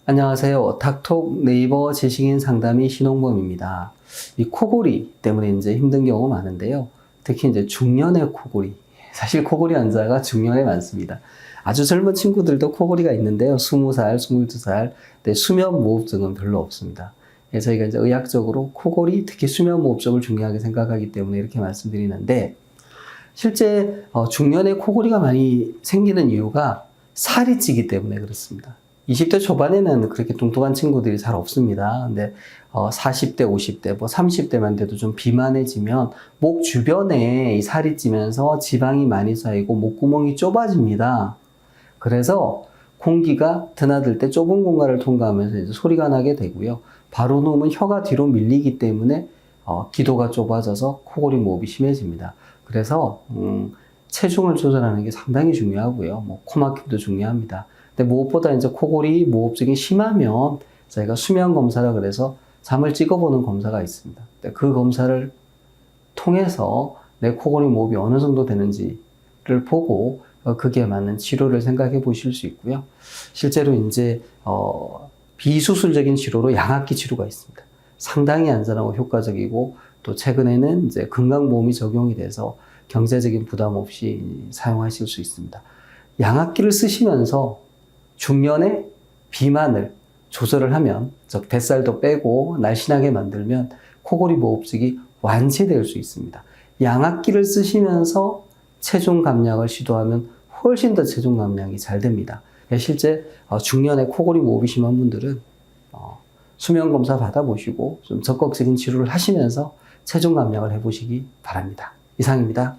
안녕하세요. 닥톡 네이버 지식인 상담의 신홍범입니다. 이 코골이 때문에 이제 힘든 경우 많은데요. 특히 이제 중년의 코골이. 사실 코골이 환자가 중년에 많습니다. 아주 젊은 친구들도 코골이가 있는데요. 20살, 22살. 근데 수면무호흡증은 별로 없습니다. 저희가 이제 의학적으로 코골이, 특히 수면무호흡증을 중요하게 생각하기 때문에 이렇게 말씀드리는데, 실제 중년에 코골이가 많이 생기는 이유가 살이 찌기 때문에 그렇습니다. 20대 초반에는 그렇게 뚱뚱한 친구들이 잘 없습니다. 근데 40대, 50대, 뭐 30대만 돼도 좀 비만해지면 목 주변에 이 살이 찌면서 지방이 많이 쌓이고 목구멍이 좁아집니다. 그래서 공기가 드나들 때 좁은 공간을 통과하면서 이제 소리가 나게 되고요. 바로 누우면 혀가 뒤로 밀리기 때문에 기도가 좁아져서 코골이 모흡이 심해집니다. 그래서 체중을 조절하는 게 상당히 중요하고요. 뭐 코막힘도 중요합니다. 근데 무엇보다 이제 코골이 무호흡증이 심하면 저희가 수면 검사라 그래서 잠을 찍어보는 검사가 있습니다. 그 검사를 통해서 내 코골이 무호흡이 어느 정도 되는지를 보고 그게 맞는 치료를 생각해 보실 수 있고요. 실제로 이제 비수술적인 치료로 양압기 치료가 있습니다. 상당히 안전하고 효과적이고 또 최근에는 이제 건강보험이 적용이 돼서 경제적인 부담 없이 사용하실 수 있습니다. 양압기를 쓰시면서 중년에 비만을 조절을 하면, 즉 뱃살도 빼고 날씬하게 만들면 코골이 무호흡증이 완치될 수 있습니다. 양압기를 쓰시면서 체중 감량을 시도하면 훨씬 더 체중 감량이 잘 됩니다. 실제 중년에 코골이 무호흡이 심한 분들은 수면 검사 받아보시고 좀 적극적인 치료를 하시면서 체중 감량을 해보시기 바랍니다. 이상입니다.